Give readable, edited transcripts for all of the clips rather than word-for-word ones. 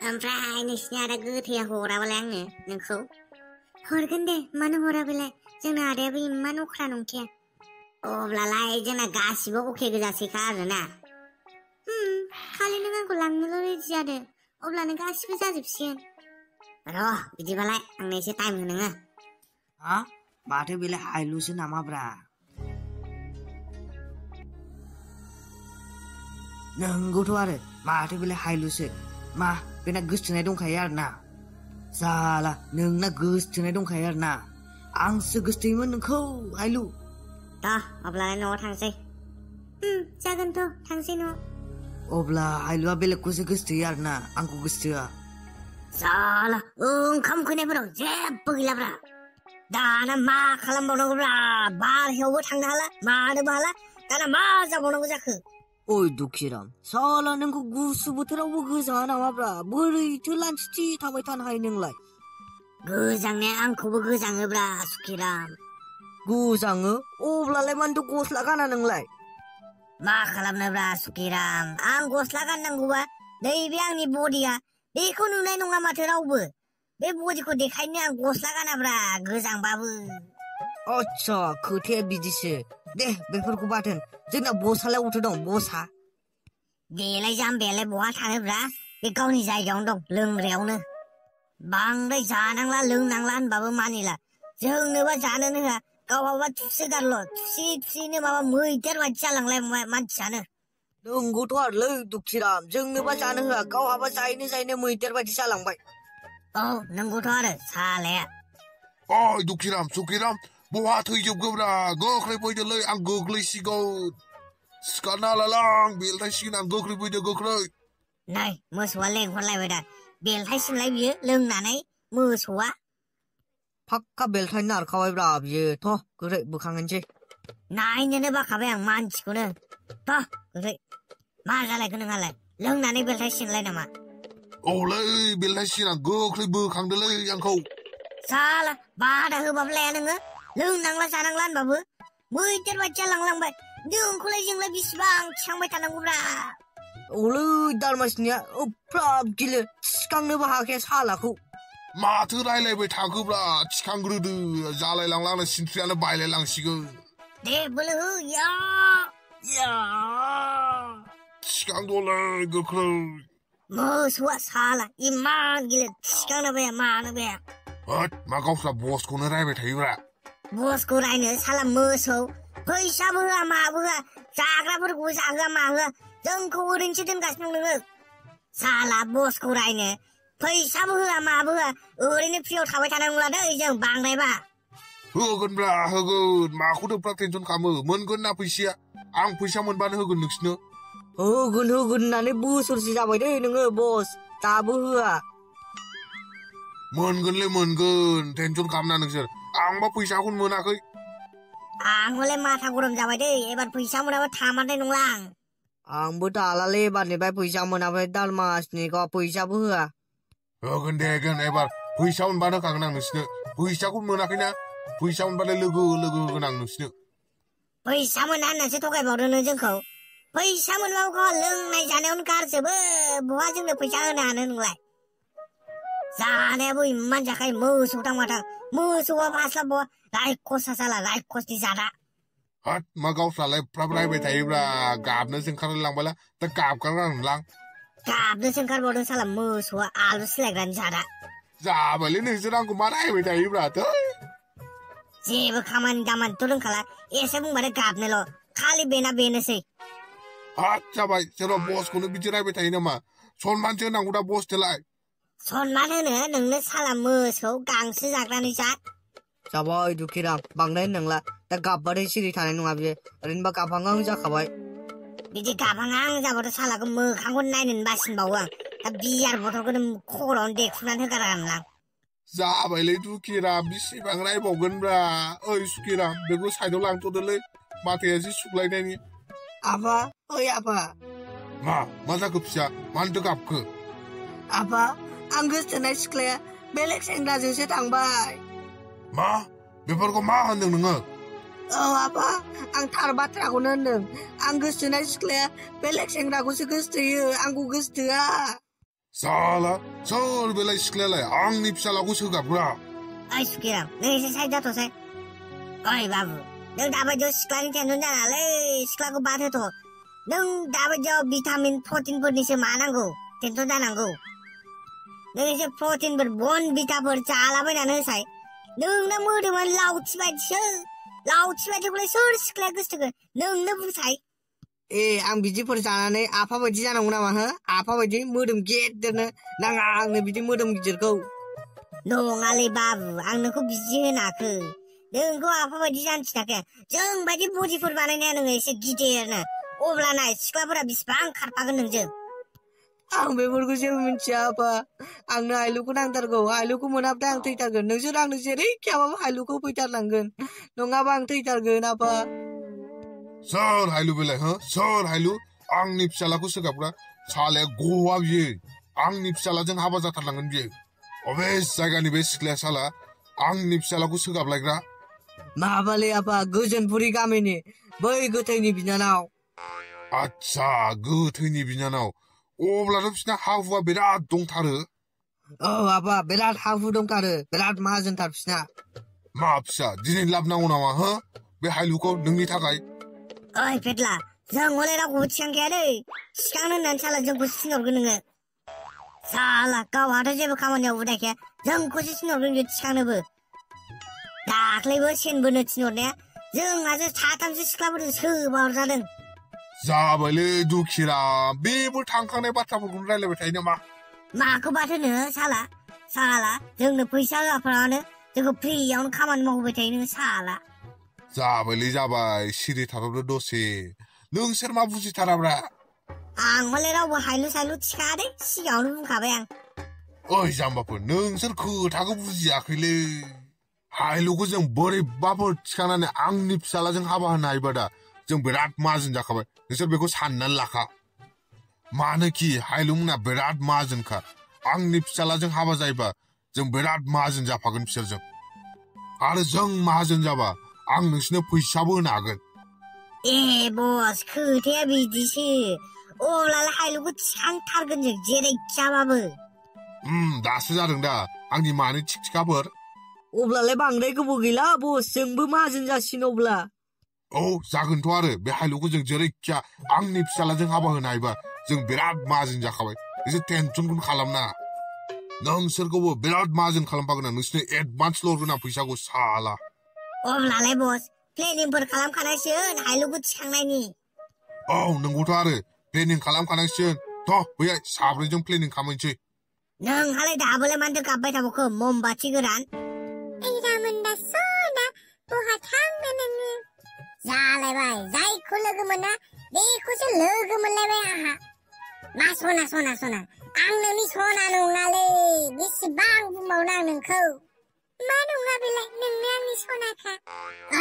ओमफ्राय नोंसिनि आदा गोथैया हराबालाय आंनो नोंखौ हरगोन दे मानो हरा बेलाय जोंना आदायाबो इमान अख्रा नंखाया अब्लालाय जोंना गासिबो अके गोजासैखा आरोना खालि नों आंखौ लांनोल' रेडि जादो अब्लानो गासिबो जाजोबसिगोन र' बिदिबालाय आंनो एसे टाइम हो नोङो हा माथो बेलाय हायलुसो नामाब्रा नंगौथ' आरो माथो बेलाय हायलुसो मा बेना गोसथोनाय दंखायो आरोना साला नोंना गोसथोनाय दंखायो आरोना आंसो गोसथोयोमोन नोंखौ हायलु दा अब्लालाय न'आव थांसै जागोनथ' थांसै न' अब्ला हायलुआ बेलेगखौसो गोसथोयो आरोना आंखौ गोसथोआ साला ओंखाम उखैनायफोराव जेबो गैलाब्रा दाना मा खालामबावनांगौब्रा बाहेरायावबो थांनो हाला मानोबो हाला दाना मा जाबावनांगौ जाखो ओइ दुखिराम साला नोंखौ गुसु बोथोरावबो गोजाङा नामाब्रा बोरैथो लान्थि थाबाय थानो हायो नोंलाय गोजांनाया आंखौबो गोजाङोब्रा सुखिराम गोजाङो अब्लालाय मानोथो गस्ला गाना नोंलाय मा खालामनोब्रा सुखिराम आं गस्ला गाननांगौबा नैबे आंनि बडिया बेखौ नुनाय नङा माथो रावबो बे बडिखौ देखायनो आं गस्ला गानाब्रा गोजांबाबो आच्छा खोथाया बिदिसो दे बेफोरखौ बाथोन जोंना बसालाय अबावथो दं बसा बेलाय जाम्बायालाय बहा थानोब्रा बे गावनि जायगायावनो दं लोंग्रायावनो बांद्राय जानांला लोंनांला होनबाबो मानिला जोंनोबा जानोनो होआ गावहाबा थुसोगारल' थुसिनो माबा मैदेर बायदि जालांलाय मानसियानो नंगौथ' आरोलै दुखिराम जोंनोबा जानो होआ गावहाबा जायनो मैदेर बायदि जालांबाय औ नंगौथ' आरो सालाया ओइ दुखिराम सुखिराम बहा थैजोबगोब्रा गोख्रै फैदोलै आं गोग्लैसिगौ सिखारना लालां बेलथायसिगोन आं गोख्रै फैदो गोख्रै नै मोसौआ लेंहरलायबाय दा बेलथायसिनलाय बियो लोंनानै मोसौआ फाक्का बेलथायनो नारखाबायब्रा बियो थ' गोख्रै बोखांनोसै नायनोनो बाखाबाय आं मानसिखौनो थ' गोख्रै मा जालायखो नोंहालाय लोंनानै बेलथायसिनलाय नामा औलै बेलथायसिगोन आं गोख्रै बोखांदोलै आंखौ साला बादा होबाबो लाया नोङो लोंनांला जानांला होनबाबो मैदेर बायदि जालांलांबाय नोंखौलाय जोंलाय बिसिबां थिखांबाय थानांगौब्रा औलै दारमासिनिया एफ्राब गिलिर थिखांनोबो हाखाया सालाखौ माथो रायलायबाय थाखोब्रा थिखांग्रोदो जालायलांला आंना सिनस्रियानो बायलायलांसिगोन दे बोलो हो या थिखांदोलै गोख्रै मोसौआ साला इमान गिलिर थिखांनो बाया मानो बाया होद मा गावस्रा बसखौनो रायबाय थायोब्रा बसखौ रायनो साला मोसौ फैसाबो होआ माबो होआ जाग्राफोरखौबो जाहोआ माहोआ जोंखौ ओरैनोसो दोनगासिनो दं नोङो साला बसखौ रायनो फैसाबो होआ माबो होआ ओरैनो फ्रियाव थाबाय थानांगौला दै जों बांद्रायबा होगोनब्रा होगोन माखौथ' एफ्रा टेनसन खालामो मोनगोन ना फैसाया आं फैसा मोनबानो होगोन नोंसिनो होगोन होननानै बोसोरसे जाबाय दै नोङो बस दाबो होआ मोनगोनलै मोनगोन टेनसन खालामना नोंसोर आंबा फैसाखौनो मोनाखै आं हले माथा गरम जाबाय दै एबार फैसा मोनाबा थामारनाय नंला आंबो दालालै एबारनिफ्राय फैसा मोनाबाय दालमासनिखौ फैसाबो होआ होगोन दे होगोन एबार फैसा मोनबानो होखागोन आं नोंसिनो फैसाखौनो मोनाखैना फैसा मोनबालाय लोगो होगोन आं नोंसिनो फैसा मोना होननासो थगायबावदों नों जोंखौ फैसा मोनबाबो गावहा लोंनाय जानायावनो गारजोबो बहा जोंनो फैसा होनो हानो नोंलाय जानायाबो इमान जाखायो मोसौ थांबाथां मोसौआ फास्ला बहा रायखसा जाला रायखसनि जादा हाट मा गावस्रालाय एफ्राब रायबाय थायोब्रा गाबनोसो ओंखारलायलांबायला दा गाबगारनांलां गाबनोसो ओंखारबावदों साला मोसौआ आलु सिलायग्रानि जादा जाबायलै नोंसोर आंखौ मा रायबाय थायोब्रा थै जेबो खामानि दामानिथ' रोंखाला एसे बुंबाथाय गाबनोल' खालि बेनोसै हाट जाबाय सोरबा बसखौनो बिदि रायबाय थायो नामा सनमानसो होनांगौ दा बसनोलाय सनमान होनो नोंनो साला मोसौ गांसो जाग्रानि जात जाबाय दुखिराम बांद्राय होननांला दा गाबबाथाय सिरि थानाय नङा बियो ओरैनोबा गाबहांहां जाखाबाय बिदि गाबहांहां जाबाथ' सालाखौ मोखांखौ नायनोनो बासिनबावो आं दा बियार बथलखौनो खर'आवनो देख्रुबनानै होगारगोनलां जाबायलै दुखिराम बेसेबां रायबावगोनब्रा ओइ सुखिराम बेखौ साइडआव लांथ'दोलै माथाया एसे सुग्लायनायनि आफा ओइ आफा मा जाखो फिसा मानोथो गाबखो आफा आं गोसथोनाय सिख्लाया बेलेग सेंग्राजोंसो थांबाय मा बेफोरखौ मा होनदों नोङो औ आफा आं थार बाथ्राखौनो होनदों आं गोसथोनाय सिख्लाया बेलेग सेंग्राखौसो गोसथोयो आंखौ गोसथोआ साला सोर बेलाय सिख्लायालाय आंनि फिसालाखौ सोगाबग्रा ओइ सुखिराम नों एसे साइड जाथ'साय ओइ बाबु नों दाबायदियाव सिख्लानि टेनसन जानाङालै सिख्लाखौ बाद होथ' नों दाबायदियाव भिटामिन प्रटिनफोरनिसो मा नांगौ टेनसन जानांगौ नों एसे प्रटिनफोर बन भिटाफोर जालाबायनानै होसाय नोंना मोदोमा लावथि बायदिखौलाय सोर सिख्लाया गोसोथोगोन नोंनो बुंसाय आं बिदिफोर जानानै आफा बायदि जानांगौ नामा हो आफा बायदि मोदोम गेदेरनो नाङा आंनो बिदि मोदोम गिदिरखौ नङालै बाबु आं नोंखौ बिदि होनाखै नोंखौ आफा बायदि जानो थिनाखै जों बायदि बडिफोर बानायनाया नोङो एसे गिदिरनो अब्लाना सिख्लाफोरा बिसिबां खारफागोन नोंजों आं बेफोरखौ जेबो मिथिया आफा आंनो हायलुखौ नांथारगौ हायलुखौ मोनाब्लाथाय आं थैथारगोन नोंसोर आंनो जेरैखियाबाबो हायलुखौ फैथारनांगोन नङाबा आं थैथारगोन आफा सोर हायलु बेलाय हो सोर हायलु आंनि फिसालाखौ सोगाबग्रा सालाया गवा बियो आंनि फिसालाजों हाबा जाथारनांगोन बियो अबे जायगानि बे सिख्लाया साला आंनि फिसालाखौ सोगाबलायग्रा माबालै आफा गोजोनपुरि गामिनि बै गोथैनि बिनानाव आच्छा गोथैनि बिनानाव अब्लाथ' बिसिना हा हुआ बिराद दंथारो औ आफा बिराद हा हु दंथारो बिराद माहाजोनथार बिसिना मा फिसा दिनै लाबोनांगौ नामा हो बे हायलुखौ नोंनि थाखाय ओइ फेटला जों हले रावखौबो थिखांखाया दै थिखांनो होननानै साला जोंखौ थिनहरगोन नोङो साला गावहाथ' जेबो खामानियाव उदायखाया जोंखौसो थिनहरगोन बियो थिखांनोबो दाख्लैबो सेनबोनो थिनहरनाया जोंहासो साथामसो सिख्लाफोरजों सोबा हरजादों जाबायलै दुखिराम बेबो थांखांनाय बाथ्राफोरखौनो रायलायबाय थायो नामा माखौ बाद होनो साला जोंनो फैसा होआफ्रानो जोंखौ फ्रियावनो खामानि मावहोबाय थायो नोङो साला जाबायलै जाबाय सिरि थाथ'दो दसे नोंसोर मा बुजिथाराब्रा आं हले रावबो हायलु सायलु थिखाङा दे सिगाङावनो बुंखाबाय आं ओइ जाम्बाफोर नोंसोर खोथाखौ बुजियाखैलै हायलुखौ जों बोरैबाफोर थिखांनानै आंनि फिसालाजों हाबा होनो हायोबा दा जों बिराद माहाजोन जाखाबाय नोंसोर बेखौ साननानै लाखा मानोखि हायलुमोना बिराद माहाजोनखा आंनि फिसालाजों हाबा जायोबा जों बिराद माहाजोन जाफागोन बिसोरजों आरो जों माहाजोन जाबा आं नोंसोरनो फैसाबो होनो हागोन बस खोथाया बिदिसो अब्लालाय हायलुखौ थिखांथारगोन जों जेरैखियाबाबो दासो जादों दा आंनि मानि थिखथिखाफोर अब्लालाय बांद्राय गोबाव गैला बस जोंबो माहाजोन जासिगोन अब्ला औ जागोनथ' आरो बे हायलुखौ जों जेरैखिया आंनि फिसालाजों हाबा होनो हायोबा जों बिराद माहाजोन जाखाबाय एसे टेनसनखौनो खालामनाङा नोंसोरखौबो बिराद माहाजोन खालामफागोन आं नोंसोरनो एडभान्स हरगोन आं फैसाखौ साला अब्लालाय बस प्लेनिंफोर खालामखानांसिगोन हायलुखौ थिखांनायनि औ नंगौथ' आरो प्लेनिं खालामखानांसिगोन थ' बैहाय साब्रैजों प्लेनिं खालामनोसै नोंहालाय दाबोलाय मानोथो गाबबाय थाबावखो ममबाथि गोरान रामोनदा सना बहा थांनो नोङो जालायबाय जायखौ लोगो मोना बेखौसो लोगो मोनलायबाय आंहा मा सना आं नोंनि सना नङालै बेसेबां बुंबावनो आं नोंखौ मा नङा बेलाय नोंनो आंनि सनाखा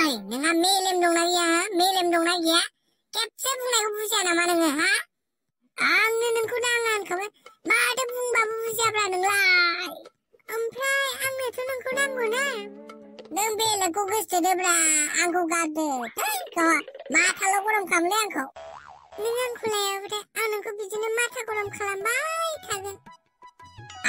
ओइ नोंहा मेलेम दंना गैया मेलेम दंना गैया खेबसे बुंनायखौ बुजिया नामा नोङो आंनो नोंखौ नाङा होनखाबाय माथो बुंबाबो बुजियाब्रा नोंलाय ओमफ्राय आंनोथ' नोंखौ नांगौ ना नों बेलेगखौ गोसोथोदोब्रा आंखौ गारदो माथाल' गरम खालामलै आंखौ नों आंखौ लायाबाथाय आं नोंखौ बिदिनो माथा गरम खालामबाय थागोन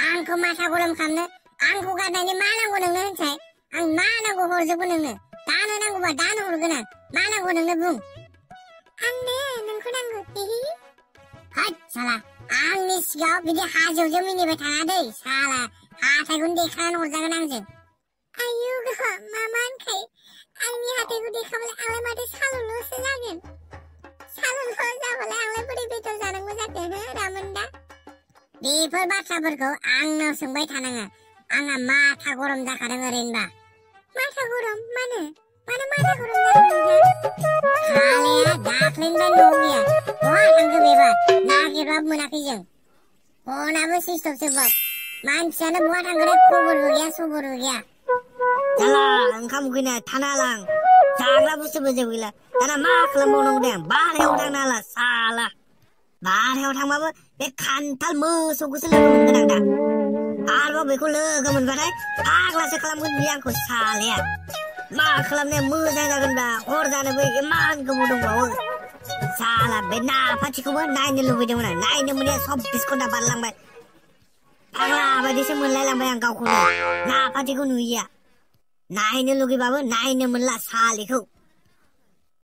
आंखौ माथा गरम खालामनो आंखौ गारनायनि मा नांगौ नोंनो होनसाय आं मा नांगौ हरजोबगोन नोंनो दानो नांगौबा दानो हरगोन आं मा नांगौ नोंनो बुं आंनो नोंखौ नांगौ होद साला आंनि सिगाङाव बिदि हाजोआवजों मिनिबाय थाङा दै साला हाथायखौनो देखानानै हरजागोन आंजों आयु मा होनखायो आंनि हाथायखौ देखाबालाय आंलाय माथो सालुल'सो जागोन सालुल' जाबालाय आंलाय बोरै बेदर जानांगौ जाखो रामोनदा बेफोर बाथ्राफोरखौ आंनाव सोंबाय थानाङा आंहा माथा गरम जाखादों ओरैनोबा माथा गरम मानो माथा गरम जादों सालाया दाख्लैनिफ्राय न'आव गैया बहा थांखो बेबा नागिरबाबो मोनाखै जों फनाबो सुइसअफसोबाव मानसियानो बहा थांखो खबरबो गैया सबरबो गैया जाला ओंखाम उखैनाय थानो हाला आं जाग्रा बुस्थुबो जेबो गैला दाना मा खालामबावनांगौ दे आं बाहेरायाव थांनो हाला साला बाहेरायाव थांबाबो बे खान्थाल मोसौखौसो लोगो मोनगोन आं दा आरोबाव बेखौ लोगो मोनबाथाय फाग्लासो खालामगोन बियो आंखौ सालाया मा खालामनाया मोजां जागोनब्ला हर जानोबो इमान गोबाव दंबावो साला बे नाफाथिखौबो नायनो लुबैदोंमोन आं नायनो मोनैया 24 घन्टा बारलांबाय बायदिसो मोनलायलांबाय आं गावखौनो ना फाटिखौ नुयिया नायनो लुगैबाबो नायनो मोनला सालिखौ